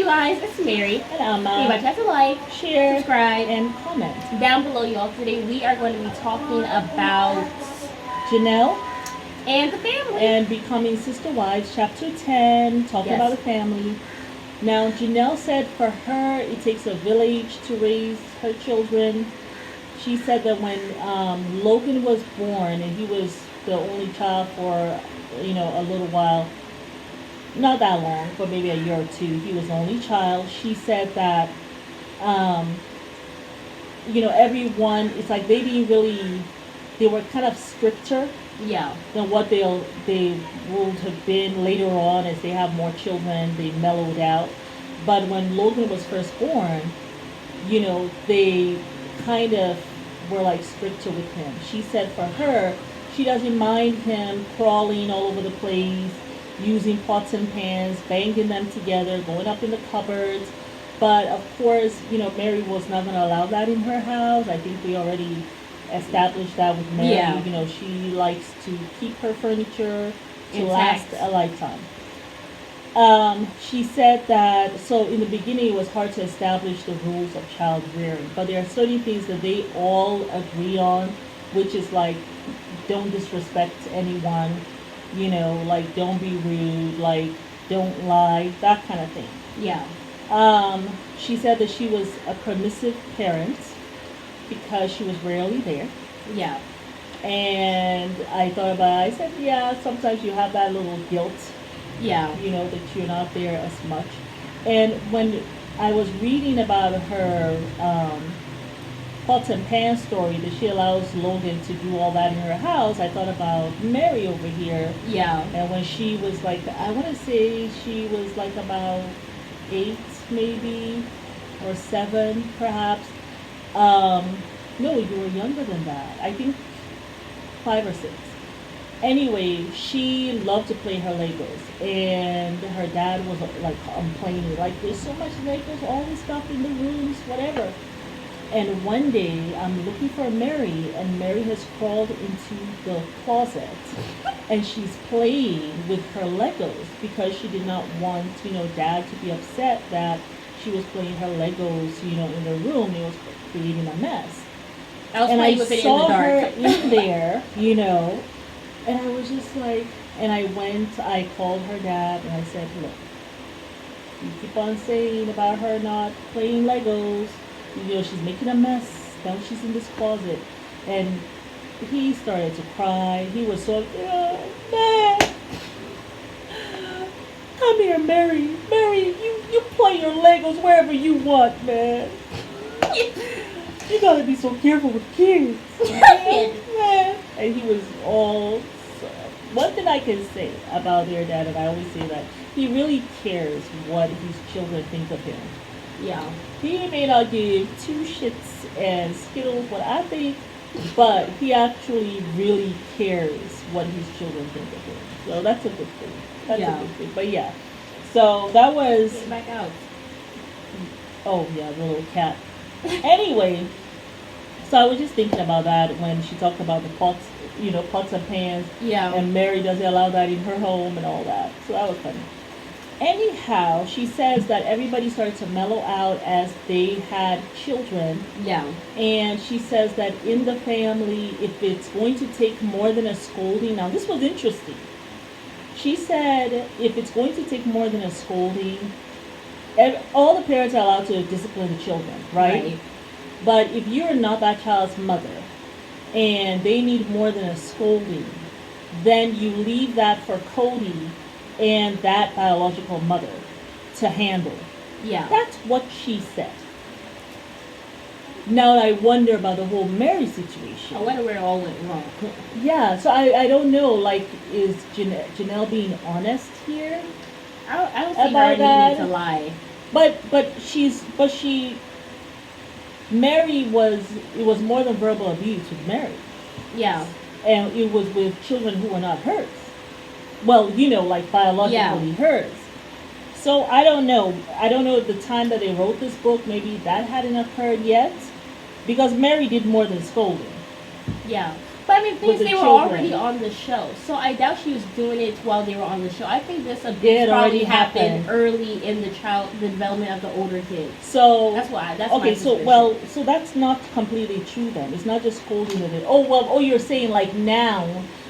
guys, it's Mary. And Alma. Leave a chance to like, Share, subscribe, and comment. down below, y'all. Today we are going to be talking about Janelle and the family. and Becoming Sister Wives, Chapter 10, talking Yes. about the family. Now, Janelle said for her, it takes a village to raise her children. She said that when Logan was born, and he was the only child for, a little while, not that long, but maybe a year or two, he was the only child. She said that, everyone, it's like they didn't really, they were kind of stricter Yeah. than what they would have been later on as they have more children. They mellowed out. But when Logan was first born, they kind of were like stricter with him. She said for her, she doesn't mind him crawling all over the place, using pots and pans, banging them together, going up in the cupboards. But of course, Mary was not going to allow that in her house. I think we already established that with Mary. Yeah. She likes to keep her furniture to Intact. last a lifetime. She said that, so in the beginning it was hard to establish the rules of child rearing, but there are certain things that they all agree on, which is like, don't disrespect anyone, like don't be rude, like don't lie, that kind of thing. Yeah. She said that she was a permissive parent because she was rarely there. Yeah. And I thought about it. I said, yeah, sometimes you have that little guilt, Yeah. that you're not there as much. And when I was reading about her pots and pan story, that she allows Logan to do all that in her house, I thought about Mary over here. Yeah. And when she was like, I want to say she was like about 8 maybe, or 7 perhaps. No, you were younger than that. I think 5 or 6. Anyway, she loved to play her Legos, and her dad was like complaining, like there's so much Legos, all this stuff in the rooms, whatever. And one day I'm looking for Mary, and Mary has crawled into the closet, and she's playing with her Legos because she did not want, Dad to be upset that she was playing her Legos, in the room. It was creating a mess. And I saw her in there, and I was just like, and I called her dad, and I said, look, you keep on saying about her not playing Legos, she's making a mess, now she's in this closet. And he started to cry. He was so, man, come here, Mary, you play your Legos wherever you want, man. You gotta be so careful with kids. Man. And he was all, one thing I can say about their dad, and I always say that, he really cares what his children think of him. Yeah. He may not give 2 shits and skittles what I think, but he actually really cares what his children think of him. So that's a good thing. That's a good thing. But yeah. So that was... Get back out. Oh yeah, the little cat. Anyway, so I was just thinking about that when she talked about the pots, pots and pans. Yeah. And Mary doesn't allow that in her home and all that. So that was funny. Anyhow, she says that everybody started to mellow out as they had children. Yeah. And she says that in the family, if it's going to take more than a scolding, now this was interesting. She said if it's going to take more than a scolding, all the parents are allowed to discipline the children, right? But if you're not that child's mother and they need more than a scolding, then you leave that for Cody and that biological mother to handle. Yeah. That's what she said. Now I wonder about the whole Mary situation. I wonder where it all went wrong. Yeah, so I don't know, like, is Janelle being honest here? I don't see her needing to lie. But it was more than verbal abuse with Mary. Yeah. And it was with children who were not hers. Well, like biologically hers. So I don't know. I don't know at the time that they wrote this book, maybe that hadn't occurred yet. Because Mary did more than scolding. Yeah. But I mean, with things the they were children. already on the show, so I doubt she was doing it while they were on the show. I think this It abuse had probably already happened happened. early in the development of the older kids. So That's why. That's my okay, so suspicion. well, so that's not completely true then. It's not just holding it. Oh well, oh you're saying like now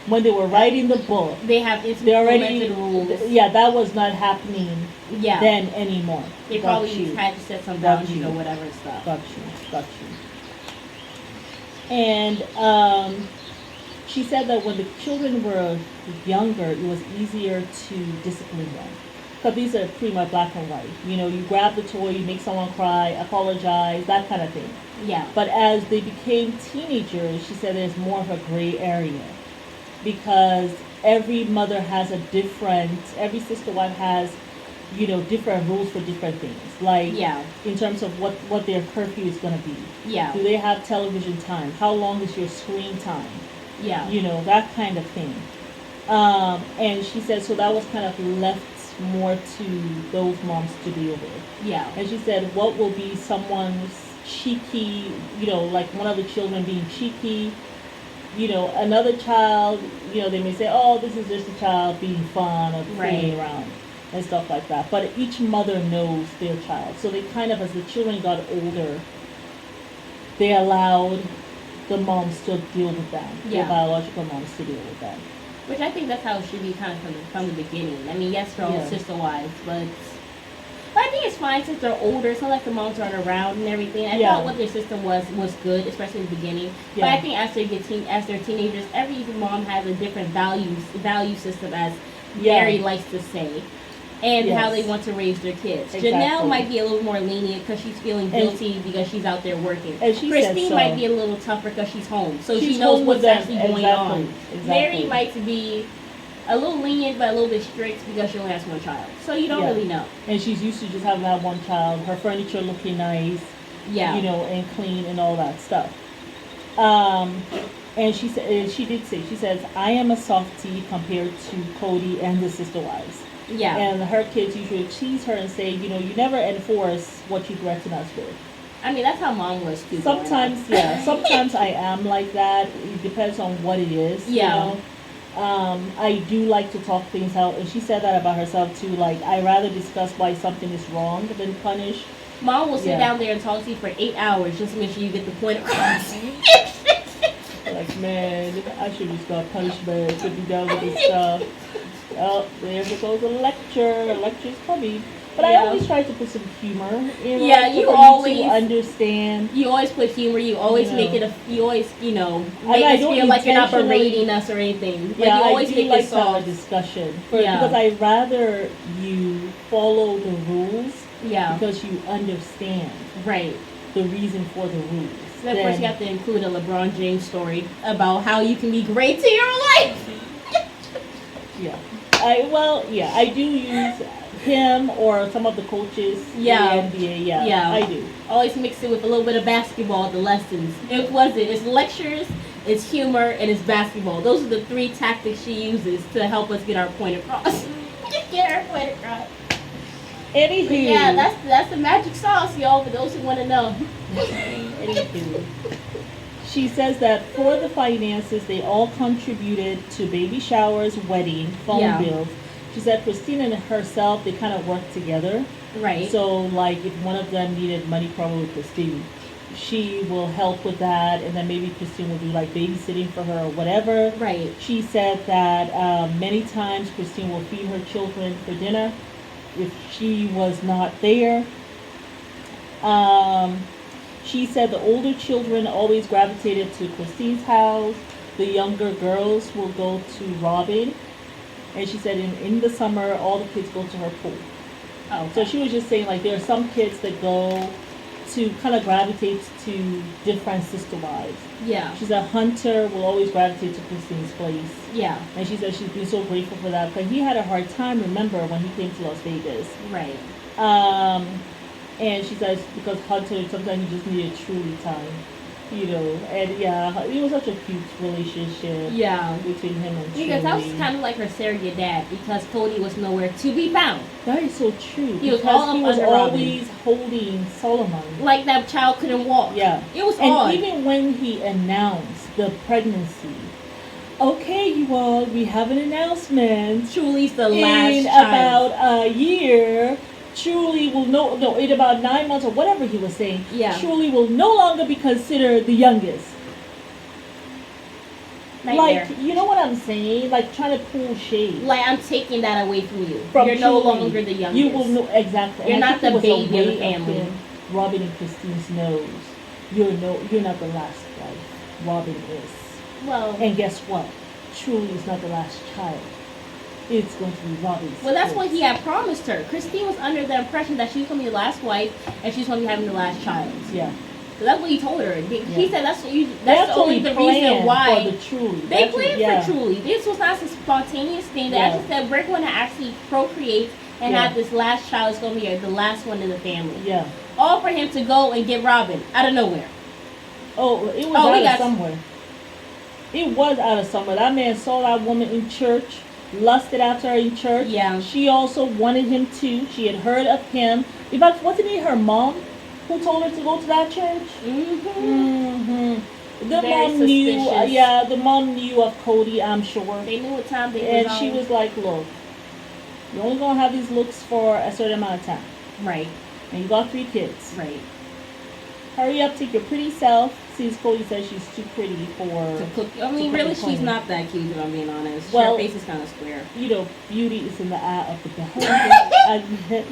when they were writing the book, They have they already implemented rules. yeah, that was not happening Yeah. then anymore. They Got probably you. had to set some Got boundaries you. or whatever stuff. Got you. And she said that when the children were younger, it was easier to discipline them. Because these are pretty much black and white. You know, you grab the toy, you make someone cry, apologize, that kind of thing. Yeah. But as they became teenagers, she said there's more of a gray area. Because every mother has every sister wife has, you know, different rules for different things. Like, Yeah. in terms of what their curfew is going to be. Yeah. Do they have television time? How long is your screen time? Yeah. You know, that kind of thing. And she said, so that was kind of left more to those moms to deal with. Yeah. And she said, what will be someone's cheeky, you know, like one of the children being cheeky, you know, another child, you know, they may say, oh, this is just a child being fun or playing around and stuff like that. But each mother knows their child. So they kind of, as the children got older, they allowed the moms to deal with them, Yeah. the biological moms to deal with them. Which I think that's how it should be kind of from the beginning. I mean, yes, they're all Yeah. sister wives, but I think it's fine since they're older. It's not like the moms aren't around and everything. I Yeah. thought what their system was good, especially in the beginning. But Yeah. I think as they're teenagers, every mom has a different value system, as Yeah. Mary likes to say, and how they Yes. want to raise their kids. Exactly. Janelle might be a little more lenient because she's feeling guilty because she's out there working. And she Christine said so. might be a little tougher because she's home, so She's she knows home what's with them. actually going Exactly. on. Exactly. Mary might be a little lenient but a little bit strict because she only has one child, so you don't Yeah. really know. And she's used to just having that one child, her furniture looking nice, Yeah. you know, and clean and all that stuff. And she said, she did say, she says, I am a softie compared to Cody and the sister wives. Yeah. And her kids usually tease her and say, you know, you never enforce what you threaten us with. I mean, that's how mom was too. growing up. Sometimes, yeah, sometimes I am like that. It depends on what it is. Yeah. You know? I do like to talk things out, and she said that about herself too. Like, I rather discuss why something is wrong than punish. Mom will sit Yeah. down there and talk to you for 8 hours just to make sure you get the point across. Like, man, I should just got punishment to be done with this stuff. Oh, there goes a lecture. A lecture's coming. But I Yeah. always try to put some humor in it. Yeah, for you you always- to understand. You always put humor. You always You make know. it you always, I make us don't feel like you're not intentionally- berating us or anything. Like, Yeah, you always I do make like it to have a soft. discussion Yeah. because I'd rather you follow the rules Yeah. because you understand Right. the reason for the rules. Then, of course, you have to include a LeBron James story about how you can be great to your life. Yeah. I do use him or some of the coaches Yeah. in the NBA. Yeah, Yeah. I do. Always mix it with a little bit of basketball at the lessons. It was it. It's lectures, it's humor, and it's basketball. Those are the three tactics she uses to help us get our point across. Get our point across. Anywho. But yeah, that's the magic sauce, y'all, for those who want to know. Anywho. She says that for the finances, they all contributed to baby showers, wedding, phone Yeah. bills. She said Christine and herself, they kind of worked together. Right. So, like, if one of them needed money, probably Christine, she will help with that, and then maybe Christine will do like babysitting for her or whatever. Right. She said that many times Christine will feed her children for dinner if she was not there. She said the older children always gravitated to Christine's house. The younger girls will go to Robin. And she said in the summer, all the kids go to her pool. Oh, So she was just saying, like, there are some kids that go to kind of gravitate to different sister wives. yeah. She said Hunter will always gravitate to Christine's place. Yeah. And she said she's been so grateful for that. But he had a hard time, remember, when he came to Las Vegas. Right. And she says because Hunter, sometimes he just needed truly time. You know, and yeah, it was such a cute relationship Yeah. between him and Because that was Truly. kind of like her surrogate dad because Cody was nowhere to be found. That is so true. He was because all he up was under Robin. always holding Solomon. Like that child couldn't walk. Yeah. It was And odd. even when he announced the pregnancy, Okay, you all, we have an announcement. Truly's the last In child. about a year, Truly will no, in about 9 months or whatever he was saying, Yeah. Truly will no longer be considered the youngest. Nightmare. Like, you know what I'm saying? Like, trying to pull shade. Like, I'm taking that away from you. From You're no Truly. longer the youngest. You will know exactly. You're And I not think the it was a baby of the way family. him Robin and Christine's nose. You're not the last wife. Robin is. Well, And guess what? Truly is not the last child. It's going to be Robin's. well, that's kids. what he had promised her. Christine was under the impression that she was going to be the last wife and she's going to be having the last child. Yeah. So that's what he told her. He Yeah. said that's They the only actually the planned reason why. for the Truly. They planned for Truly. This was not a spontaneous thing. They Yeah. actually said we're going to actually procreate and Yeah. have this last child is going to be the last one in the family. Yeah. All for him to go and get Robin out of nowhere. Oh, it was Oh, we out got- of somewhere. It was out of somewhere. That man saw that woman in church, lusted after her in church. Yeah. She also wanted him too. She had heard of him. In fact, wasn't it her mom who told her to go to that church? Mm-hmm. The Very mom knew. suspicious. The mom knew of Cody, I'm sure. They knew what time they And was she on. was like, "Look, you're only gonna have these looks for a certain amount of time, Right, and you got 3 kids. right. Hurry up, take your pretty self." Since Cody says she's too pretty for, To cook. I mean, cook really, the she's clean. not that cute, if I'm being honest. Well- Her face is kind of square. Beauty is in the eye of the beholder.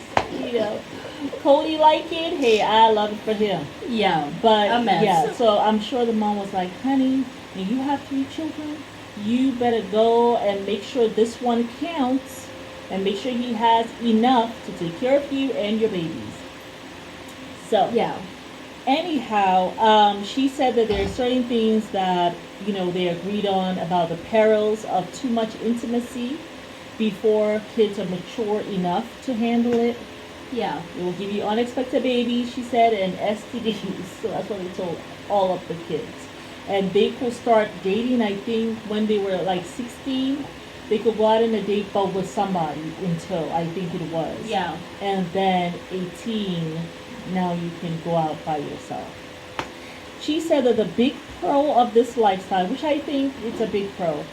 Cody like it. Hey, I love it for him. Yeah, But a mess. yeah, so I'm sure the mom was like, "Honey, when you have 3 children, you better go and make sure this one counts, and make sure he has enough to take care of you and your babies." So Yeah, anyhow, she said that there are certain things that they agreed on about the perils of too much intimacy before kids are mature enough to handle it. yeah. It will give you unexpected babies, she said, and STDs. So that's what they told all of the kids. And they could start dating, I think, when they were like 16. They could go out on a date, but with somebody until, I think it was. Yeah. And then 18, now you can go out by yourself. She said that the big pro of this lifestyle, which I think it's a big pro,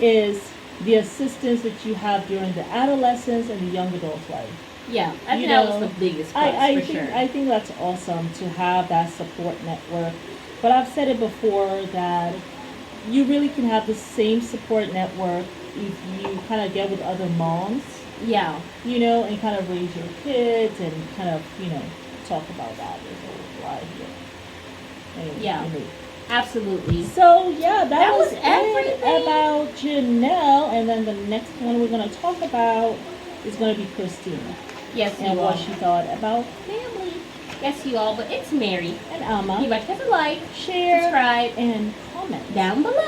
is the assistance that you have during the adolescence and the young adult life. Yeah, I You think that know, was the biggest plus, I for think sure. I think that's awesome to have that support network. But I've said it before that you really can have the same support network if you kind of get with other moms, Yeah, and kind of raise your kids and kind of, talk about that. There's a lot here. Anyway, Yeah. absolutely. So yeah, that That was was it everything. about Janelle, and then the next one we're gonna talk about is gonna be Christine Yes, and you all. what she thought about family. Yes, you all. But it's Mary. And You Alma, guys have to like, share, subscribe, and comment. down below.